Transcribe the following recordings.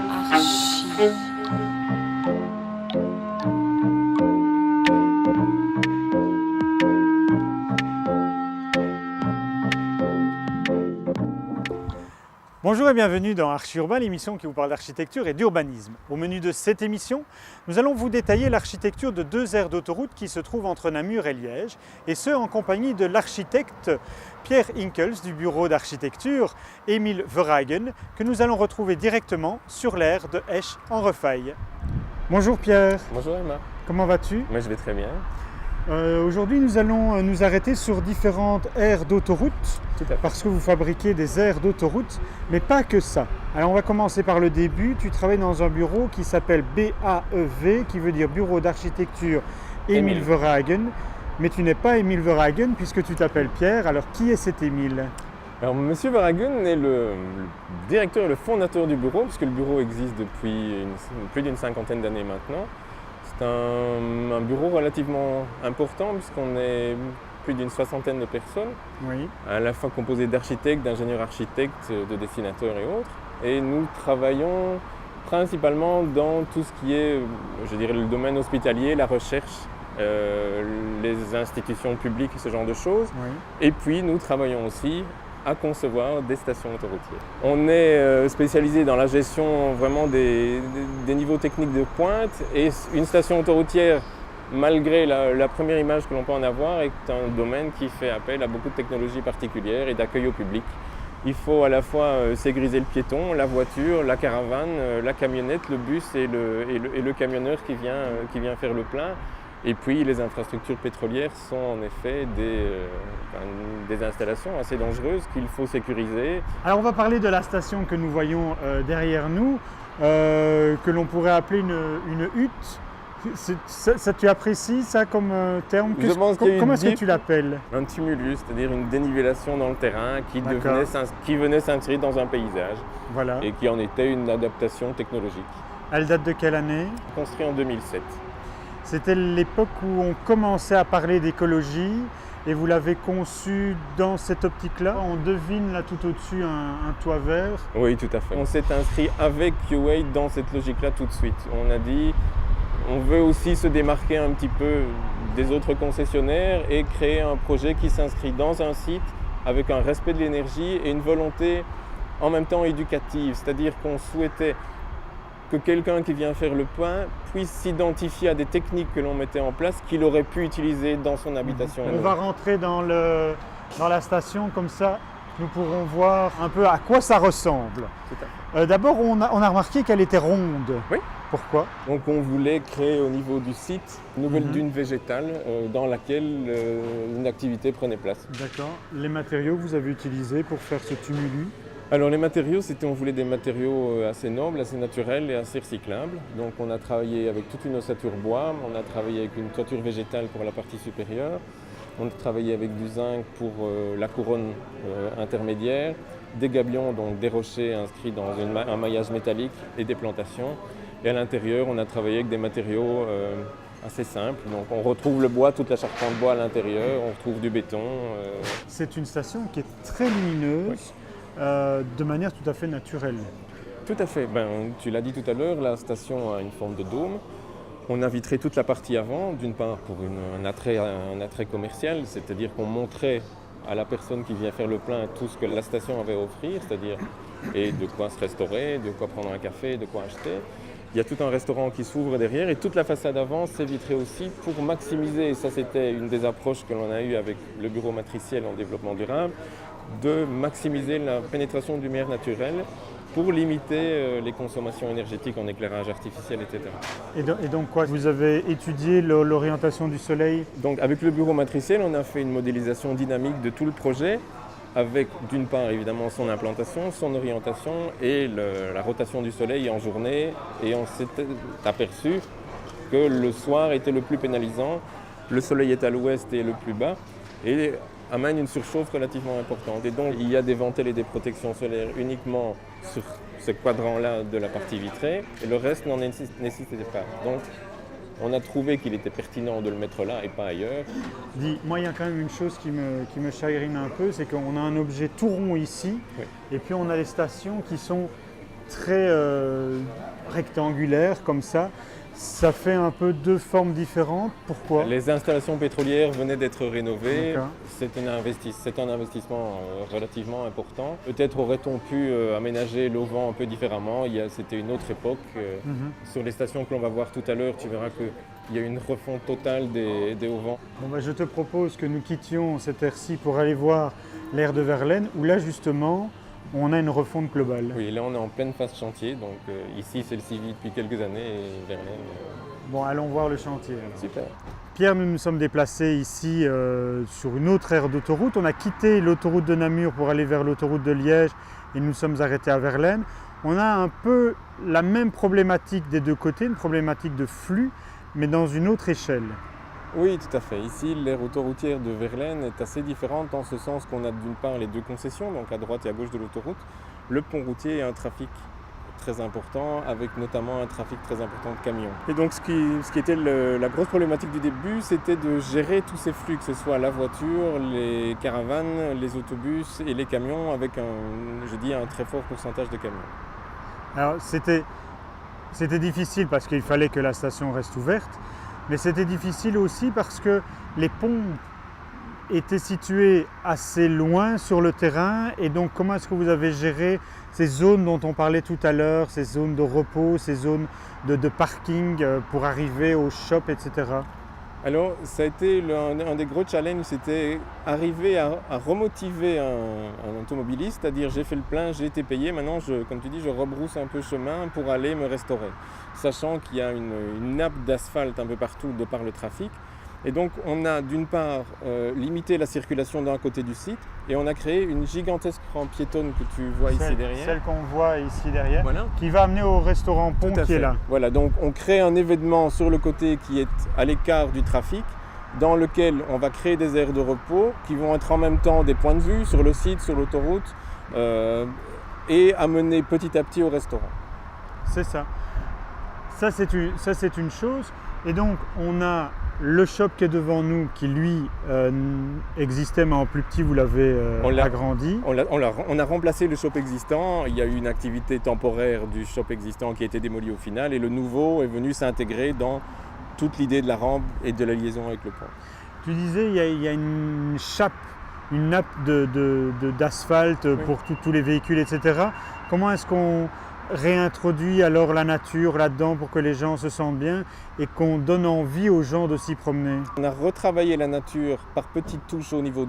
Archi. Bonjour et bienvenue dans Archi Urbain, l'émission qui vous parle d'architecture et d'urbanisme. Au menu de cette émission, nous allons vous détailler l'architecture de deux aires d'autoroute qui se trouvent entre Namur et Liège, et ce en compagnie de l'architecte Pierre Inkels du bureau d'architecture Emile Verhaegen, que nous allons retrouver directement sur l'aire de Esch en Refaille. Bonjour Pierre. Bonjour Emma. Comment vas-tu? Moi je vais très bien. Aujourd'hui, nous allons nous arrêter sur différentes aires d'autoroute parce que vous fabriquez des aires d'autoroute, mais pas que ça. Alors on va commencer par le début. Tu travailles dans un bureau qui s'appelle BAEV, qui veut dire Bureau d'architecture Emile Verhaegen, mais tu n'es pas Emile Verhaegen puisque tu t'appelles Pierre. Alors qui est cet Emile? Alors Monsieur Verhaegen est le directeur et le fondateur du bureau, puisque le bureau existe depuis plus d'une cinquantaine d'années maintenant. C'est un bureau relativement important puisqu'on est plus d'une soixantaine de personnes, Oui. à la fois composées d'architectes, d'ingénieurs architectes, de dessinateurs et autres. Et nous travaillons principalement dans tout ce qui est, je dirais, le domaine hospitalier, la recherche, les institutions publiques et ce genre de choses. Oui. Et puis nous travaillons aussi à concevoir des stations autoroutières. On est spécialisé dans la gestion vraiment des niveaux techniques de pointe, et une station autoroutière, malgré la première image que l'on peut en avoir, est un domaine qui fait appel à beaucoup de technologies particulières et d'accueil au public. Il faut à la fois sécuriser le piéton, la voiture, la caravane, la camionnette, le bus et le camionneur qui vient faire le plein. Et puis les infrastructures pétrolières sont en effet des installations assez dangereuses qu'il faut sécuriser. Alors on va parler de la station que nous voyons derrière nous, que l'on pourrait appeler une hutte. Ça, tu apprécies ça comme terme? Comment est-ce que tu l'appelles? Un tumulus, c'est-à-dire une dénivellation dans le terrain qui venait s'inscrire dans un paysage, Voilà. et qui en était une adaptation technologique. Elle date de quelle année? Construit en 2007. C'était l'époque où on commençait à parler d'écologie et vous l'avez conçu dans cette optique-là. On devine là tout au-dessus un toit vert. Oui, tout à fait. On s'est inscrit avec Q8 dans cette logique-là tout de suite. On a dit, on veut aussi se démarquer un petit peu des autres concessionnaires et créer un projet qui s'inscrit dans un site avec un respect de l'énergie et une volonté en même temps éducative. C'est-à-dire qu'on souhaitait que quelqu'un qui vient faire le point puisse s'identifier à des techniques que l'on mettait en place qu'il aurait pu utiliser dans son habitation. On va rentrer dans la station, comme ça nous pourrons voir un peu à quoi ça ressemble. Tout à fait. D'abord, on a remarqué qu'elle était ronde. Oui. Pourquoi? Donc on voulait créer au niveau du site une nouvelle dune végétale dans laquelle une activité prenait place. D'accord. Les matériaux que vous avez utilisés pour faire ce tumulus? Alors les matériaux, on voulait des matériaux assez nobles, assez naturels et assez recyclables. Donc on a travaillé avec toute une ossature bois, on a travaillé avec une toiture végétale pour la partie supérieure, on a travaillé avec du zinc pour la couronne intermédiaire, des gabions, donc des rochers inscrits dans un maillage métallique et des plantations. Et à l'intérieur, on a travaillé avec des matériaux assez simples. Donc on retrouve le bois, toute la charpente bois à l'intérieur, on retrouve du béton. C'est une station qui est très lumineuse. Oui. De manière tout à fait naturelle. Tout à fait. Tu l'as dit tout à l'heure, la station a une forme de dôme. On a vitré toute la partie avant, d'une part pour un attrait commercial, c'est-à-dire qu'on montrait à la personne qui vient faire le plein tout ce que la station avait à offrir, c'est-à-dire et de quoi se restaurer, de quoi prendre un café, de quoi acheter. Il y a tout un restaurant qui s'ouvre derrière et toute la façade avant s'est vitrée aussi pour maximiser, et ça c'était une des approches que l'on a eues avec le bureau matriciel en développement durable, de maximiser la pénétration de lumière naturelle pour limiter les consommations énergétiques en éclairage artificiel, etc. Et donc quoi? Vous avez étudié l'orientation du soleil? Donc avec le bureau matriciel, on a fait une modélisation dynamique de tout le projet, avec d'une part évidemment son implantation, son orientation et la rotation du soleil en journée, et on s'est aperçu que le soir était le plus pénalisant, le soleil est à l'ouest et le plus bas, et amène une surchauffe relativement importante. Et donc il y a des ventelles et des protections solaires uniquement sur ce quadrant-là de la partie vitrée, et le reste n'en nécessitait pas. Donc on a trouvé qu'il était pertinent de le mettre là et pas ailleurs. Moi, il y a quand même une chose qui me chagrine un peu, c'est qu'on a un objet tout rond ici, Oui. et puis on a les stations qui sont très rectangulaire comme ça fait un peu deux formes différentes. Pourquoi? Les installations pétrolières venaient d'être rénovées. D'accord. C'est un investissement relativement important. Peut-être aurait-on pu aménager l'auvent un peu différemment. C'était une autre époque. Sur les stations que l'on va voir tout à l'heure, tu verras qu'il y a une refonte totale des auvents. Bon, je te propose que nous quittions cette aire-ci pour aller voir l'aire de Verlaine, où là justement, on a une refonte globale. Oui, là on est en pleine phase chantier. Donc ici, c'est le Civi depuis quelques années et Verlaine. Bon, allons voir le chantier. Alors. Super. Pierre, nous nous sommes déplacés ici sur une autre aire d'autoroute. On a quitté l'autoroute de Namur pour aller vers l'autoroute de Liège et nous sommes arrêtés à Verlaine. On a un peu la même problématique des deux côtés, une problématique de flux, mais dans une autre échelle. Oui, tout à fait. Ici, l'aire autoroutière de Verlaine est assez différente en ce sens qu'on a d'une part les deux concessions, donc à droite et à gauche de l'autoroute, le pont routier et un trafic très important, avec notamment un trafic très important de camions. Et donc ce qui était la grosse problématique du début, c'était de gérer tous ces flux, que ce soit la voiture, les caravanes, les autobus et les camions, avec un très fort pourcentage de camions. Alors c'était difficile parce qu'il fallait que la station reste ouverte, mais c'était difficile aussi parce que les ponts étaient situés assez loin sur le terrain. Et donc comment est-ce que vous avez géré ces zones dont on parlait tout à l'heure, ces zones de repos, ces zones de parking pour arriver au shop, etc. Alors ça a été un des gros challenges, c'était arriver à remotiver un automobiliste, c'est-à-dire j'ai fait le plein, j'ai été payé, maintenant comme tu dis, je rebrousse un peu chemin pour aller me restaurer, sachant qu'il y a une nappe d'asphalte un peu partout de par le trafic. Et donc on a d'une part limité la circulation d'un côté du site et on a créé une gigantesque rampe piétonne que tu vois ici derrière. Celle qu'on voit ici derrière, voilà. Qui va amener au restaurant Pont qui est là. Voilà, donc on crée un événement sur le côté qui est à l'écart du trafic, dans lequel on va créer des aires de repos qui vont être en même temps des points de vue sur le site, sur l'autoroute et amener petit à petit au restaurant. C'est ça. Ça c'est une chose. Et donc on a le shop qui est devant nous, qui lui existait mais en plus petit, vous l'avez agrandi. On a remplacé le shop existant, il y a eu une activité temporaire du shop existant qui a été démoli au final et le nouveau est venu s'intégrer dans toute l'idée de la rampe et de la liaison avec le pont. Tu disais il y a une chape, une nappe d'asphalte pour tous les véhicules, etc. Comment est-ce qu'on réintroduit alors la nature là-dedans pour que les gens se sentent bien et qu'on donne envie aux gens de s'y promener? On a retravaillé la nature par petites touches au niveau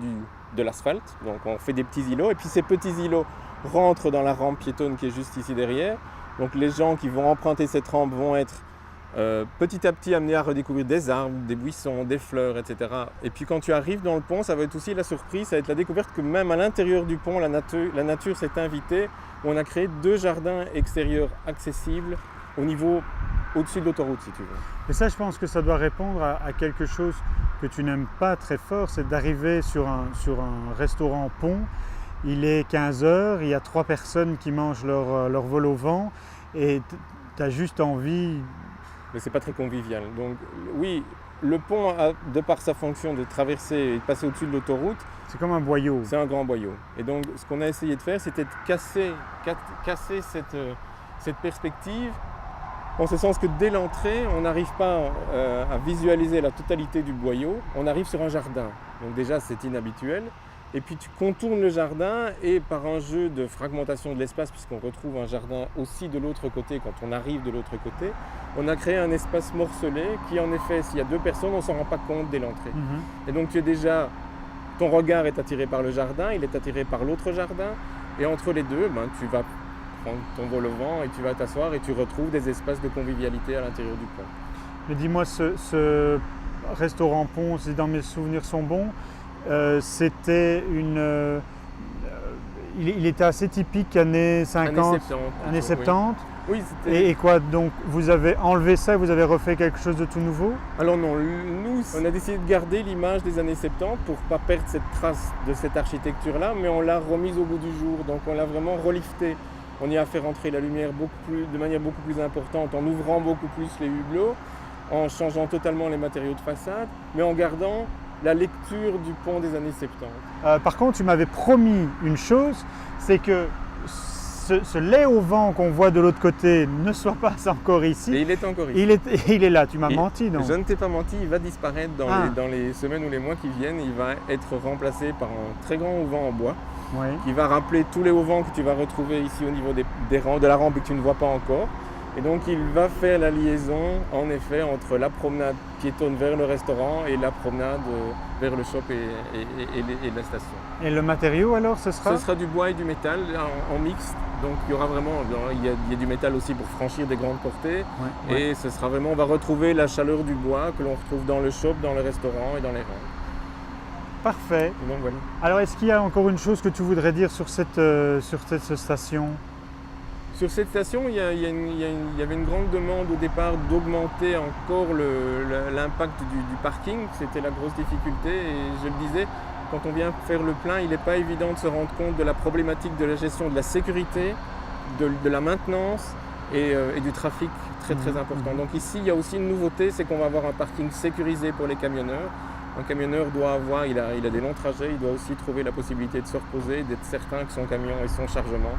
de l'asphalte, donc on fait des petits îlots et puis ces petits îlots rentrent dans la rampe piétonne qui est juste ici derrière. Donc les gens qui vont emprunter cette rampe vont être petit à petit amenés à redécouvrir des arbres, des buissons, des fleurs, etc. Et puis quand tu arrives dans le pont, ça va être aussi la surprise, ça va être la découverte que même à l'intérieur du pont, la nature s'est invitée. On a créé 2 jardins extérieurs accessibles au-dessus de l'autoroute, si tu veux. Et ça, je pense que ça doit répondre à quelque chose que tu n'aimes pas très fort, c'est d'arriver sur un restaurant pont. Il est 15h, il y a 3 personnes qui mangent leur vol au vent et tu as juste envie... Mais c'est pas très convivial. Donc oui, le pont a, de par sa fonction de traverser et de passer au-dessus de l'autoroute, c'est comme un boyau. C'est un grand boyau. Et donc ce qu'on a essayé de faire, c'était de casser cette perspective, en ce sens que dès l'entrée, on n'arrive pas à visualiser la totalité du boyau, on arrive sur un jardin. Donc déjà, c'est inhabituel. Et puis tu contournes le jardin et par un jeu de fragmentation de l'espace, puisqu'on retrouve un jardin aussi de l'autre côté quand on arrive de l'autre côté, on a créé un espace morcelé qui en effet, s'il y a 2 personnes, on ne s'en rend pas compte dès l'entrée. Et donc ton regard est attiré par le jardin, il est attiré par l'autre jardin et entre les deux, tu vas prendre ton vol au vent et tu vas t'asseoir et tu retrouves des espaces de convivialité à l'intérieur du pont. Mais dis-moi, ce restaurant pont, si dans mes souvenirs sont bons, c'était il était assez typique années 50, années 70. Oui, c'était... Et quoi, donc vous avez enlevé ça et vous avez refait quelque chose de tout nouveau? Alors non, nous on a décidé de garder l'image des années 70 pour ne pas perdre cette trace de cette architecture-là, mais on l'a remise au goût du jour, donc on l'a vraiment relifté. On y a fait rentrer la lumière de manière beaucoup plus importante, en ouvrant beaucoup plus les hublots, en changeant totalement les matériaux de façade, mais en gardant la lecture du pont des années 70. Par contre, tu m'avais promis une chose, c'est que ce lait au vent qu'on voit de l'autre côté ne soit pas encore ici. Et il est encore ici. Il est là, tu m'as menti, non? Je ne t'ai pas menti, il va disparaître dans les semaines ou les mois qui viennent. Il va être remplacé par un très grand auvent en bois Oui. qui va rappeler tous les auvents que tu vas retrouver ici au niveau des rangs, de la rampe et que tu ne vois pas encore. Et donc il va faire la liaison en effet entre la promenade piétonne vers le restaurant et la promenade vers le shop et la station. Et le matériau alors, ce sera? Ce sera du bois et du métal en mixte. Donc il y aura vraiment, il y a du métal aussi pour franchir des grandes portées. Ouais. Et ce sera vraiment, on va retrouver la chaleur du bois que l'on retrouve dans le shop, dans le restaurant et dans les rangs. Parfait. Et donc voilà. Alors est-ce qu'il y a encore une chose que tu voudrais dire sur cette station? Sur cette station, il y avait une grande demande au départ d'augmenter encore l'impact du parking. C'était la grosse difficulté et je le disais, quand on vient faire le plein, il n'est pas évident de se rendre compte de la problématique de la gestion de la sécurité, de la maintenance et du trafic très important. Donc ici, il y a aussi une nouveauté, c'est qu'on va avoir un parking sécurisé pour les camionneurs. Un camionneur doit avoir, il a des longs trajets, il doit aussi trouver la possibilité de se reposer, d'être certain que son camion et son chargement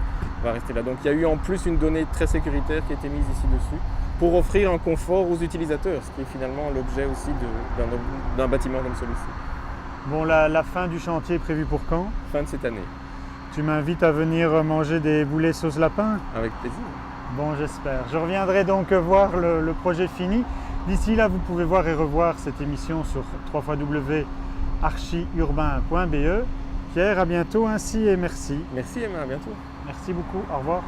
va rester là. Donc il y a eu en plus une donnée très sécuritaire qui a été mise ici dessus pour offrir un confort aux utilisateurs, ce qui est finalement l'objet aussi d'un bâtiment comme celui-ci. Bon, la fin du chantier est prévue pour quand? Fin de cette année. Tu m'invites à venir manger des boulets sauce lapin? Avec plaisir. Bon, j'espère. Je reviendrai donc voir le projet fini. D'ici là, vous pouvez voir et revoir cette émission sur www.archiurbain.be. Pierre, à bientôt ainsi et merci. Merci Emma, à bientôt. Merci beaucoup, au revoir.